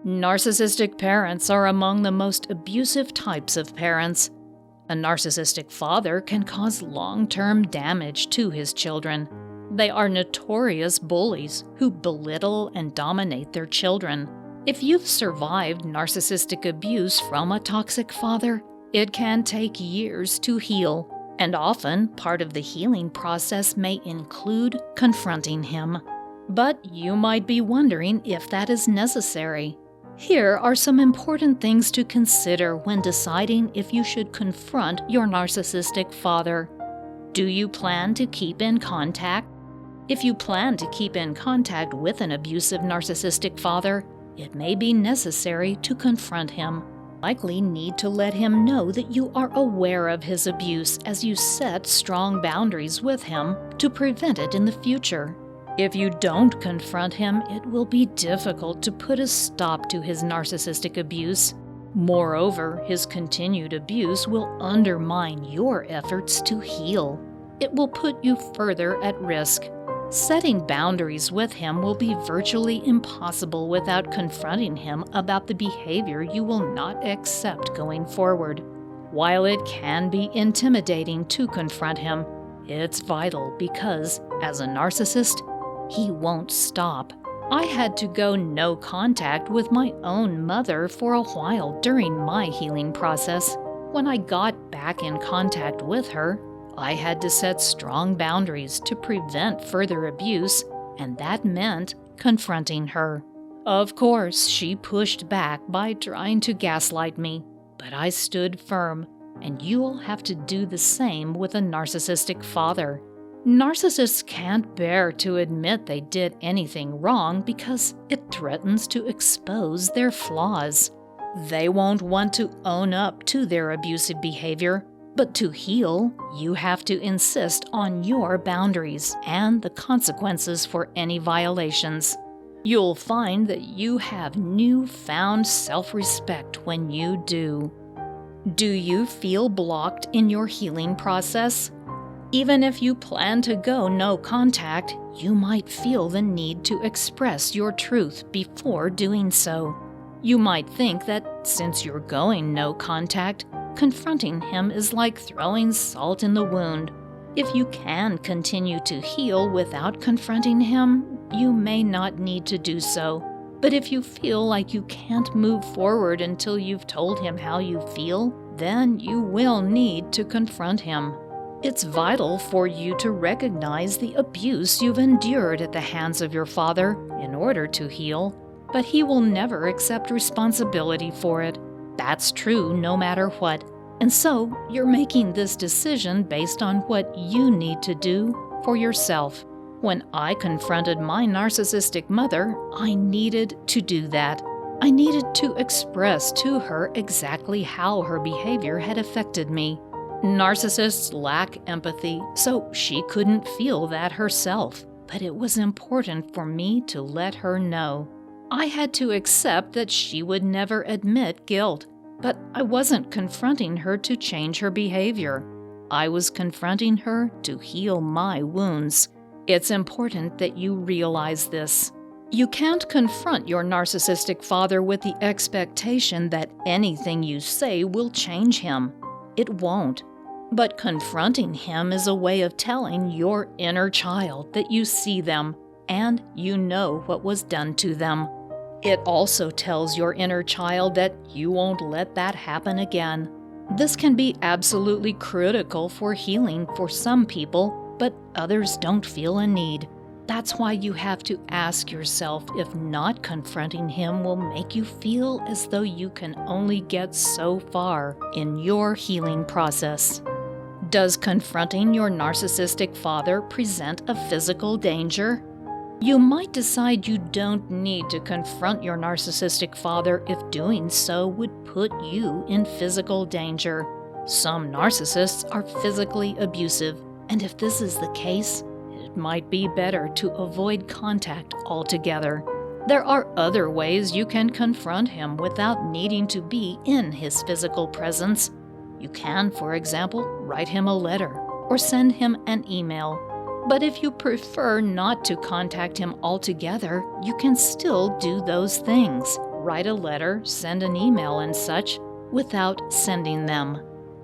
Narcissistic parents are among the most abusive types of parents. A narcissistic father can cause long-term damage to his children. They are notorious bullies who belittle and dominate their children. If you've survived narcissistic abuse from a toxic father, it can take years to heal, and often part of the healing process may include confronting him. But you might be wondering if that is necessary. Here are some important things to consider when deciding if you should confront your narcissistic father. Do you plan to keep in contact? If you plan to keep in contact with an abusive narcissistic father, it may be necessary to confront him. Likely need to let him know that you are aware of his abuse as you set strong boundaries with him to prevent it in the future. If you don't confront him, it will be difficult to put a stop to his narcissistic abuse. Moreover, his continued abuse will undermine your efforts to heal. It will put you further at risk. Setting boundaries with him will be virtually impossible without confronting him about the behavior you will not accept going forward. While it can be intimidating to confront him, it's vital because, as a narcissist, he won't stop. I had to go no contact with my own mother for a while during my healing process. When I got back in contact with her, I had to set strong boundaries to prevent further abuse, and that meant confronting her. Of course, she pushed back by trying to gaslight me, but I stood firm, and you'll have to do the same with a narcissistic father. Narcissists can't bear to admit they did anything wrong because it threatens to expose their flaws. They won't want to own up to their abusive behavior, but to heal, you have to insist on your boundaries and the consequences for any violations. You'll find that you have newfound self-respect when you do. Do you feel blocked in your healing process? Even if you plan to go no contact, you might feel the need to express your truth before doing so. You might think that since you're going no contact, confronting him is like throwing salt in the wound. If you can continue to heal without confronting him, you may not need to do so. But if you feel like you can't move forward until you've told him how you feel, then you will need to confront him. It's vital for you to recognize the abuse you've endured at the hands of your father in order to heal, but he will never accept responsibility for it. That's true no matter what. And so, you're making this decision based on what you need to do for yourself. When I confronted my narcissistic mother, I needed to do that. I needed to express to her exactly how her behavior had affected me. Narcissists lack empathy, so she couldn't feel that herself. But it was important for me to let her know. I had to accept that she would never admit guilt. But I wasn't confronting her to change her behavior. I was confronting her to heal my wounds. It's important that you realize this. You can't confront your narcissistic father with the expectation that anything you say will change him. It won't. But confronting him is a way of telling your inner child that you see them and you know what was done to them. It also tells your inner child that you won't let that happen again. This can be absolutely critical for healing for some people, but others don't feel a need. That's why you have to ask yourself if not confronting him will make you feel as though you can only get so far in your healing process. Does confronting your narcissistic father present a physical danger? You might decide you don't need to confront your narcissistic father if doing so would put you in physical danger. Some narcissists are physically abusive, and if this is the case, it might be better to avoid contact altogether. There are other ways you can confront him without needing to be in his physical presence. You can, for example, write him a letter or send him an email. But if you prefer not to contact him altogether, you can still do those things. write a letter, send an email, and such without sending them.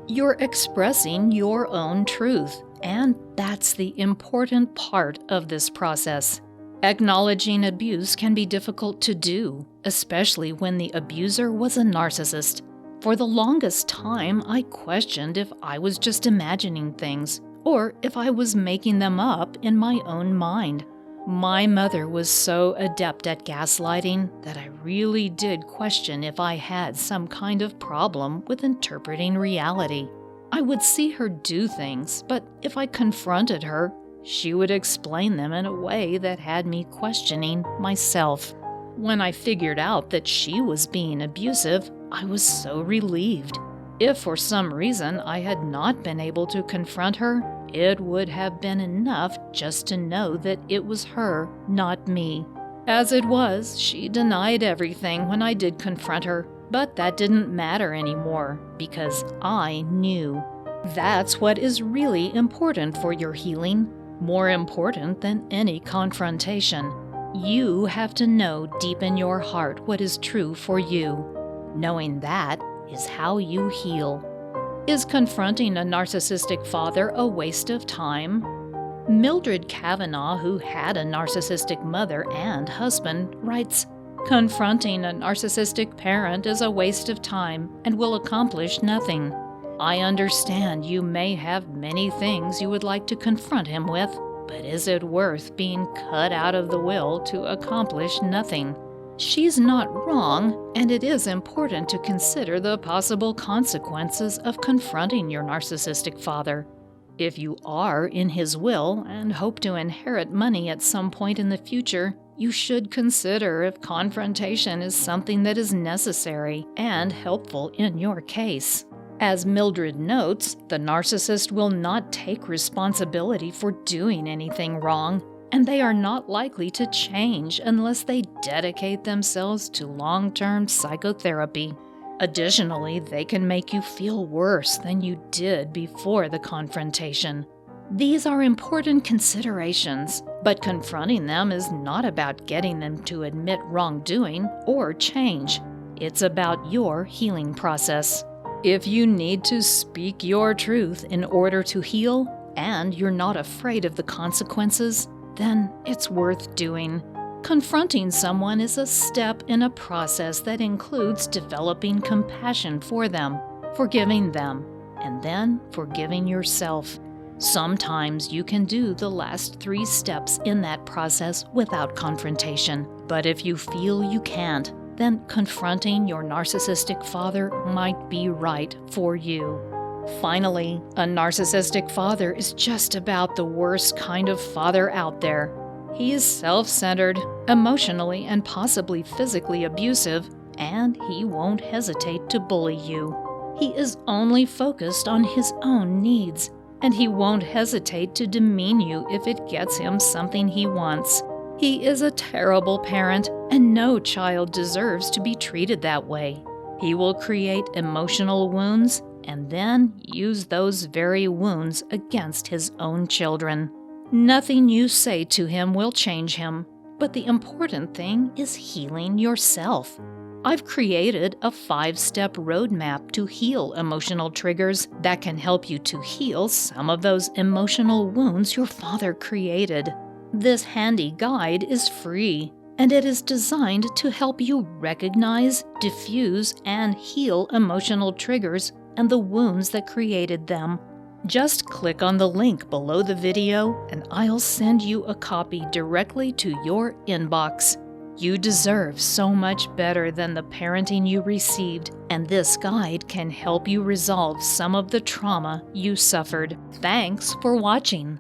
You're expressing your own truth, and that's the important part of this process. Acknowledging abuse can be difficult to do, especially when the abuser was a narcissist. For the longest time, I questioned if I was just imagining things, or if I was making them up in my own mind. My mother was so adept at gaslighting that I really did question if I had some kind of problem with interpreting reality. I would see her do things, but if I confronted her, she would explain them in a way that had me questioning myself. When I figured out that she was being abusive, I was so relieved. If for some reason I had not been able to confront her, it would have been enough just to know that it was her, not me. As it was, she denied everything when I did confront her, but that didn't matter anymore because I knew. That's what is really important for your healing, more important than any confrontation. You have to know deep in your heart what is true for you. Knowing that is how you heal. Is confronting a narcissistic father a waste of time? Mildred Kavanaugh, who had a narcissistic mother and husband, writes, "Confronting a narcissistic parent is a waste of time and will accomplish nothing. I understand you may have many things you would like to confront him with, but is it worth being cut out of the will to accomplish nothing?" She's not wrong, and it is important to consider the possible consequences of confronting your narcissistic father. If you are in his will and hope to inherit money at some point in the future, you should consider if confrontation is something that is necessary and helpful in your case. As Mildred notes, the narcissist will not take responsibility for doing anything wrong, and they are not likely to change unless they dedicate themselves to long-term psychotherapy. Additionally, they can make you feel worse than you did before the confrontation. These are important considerations, but confronting them is not about getting them to admit wrongdoing or change. It's about your healing process. If you need to speak your truth in order to heal, and you're not afraid of the consequences, then it's worth doing. Confronting someone is a step in a process that includes developing compassion for them, forgiving them, and then forgiving yourself. Sometimes you can do the last 3 steps in that process without confrontation, but if you feel you can't, then confronting your narcissistic father might be right for you. Finally, a narcissistic father is just about the worst kind of father out there. He is self-centered, emotionally and possibly physically abusive, and he won't hesitate to bully you. He is only focused on his own needs, and he won't hesitate to demean you if it gets him something he wants. He is a terrible parent, and no child deserves to be treated that way. He will create emotional wounds and then use those very wounds against his own children. Nothing you say to him will change him, but the important thing is healing yourself. I've created a 5-step roadmap to heal emotional triggers that can help you to heal some of those emotional wounds your father created. This handy guide is free, and it is designed to help you recognize, diffuse, and heal emotional triggers and the wounds that created them. Just click on the link below the video and I'll send you a copy directly to your inbox. You deserve so much better than the parenting you received, and this guide can help you resolve some of the trauma you suffered. Thanks for watching.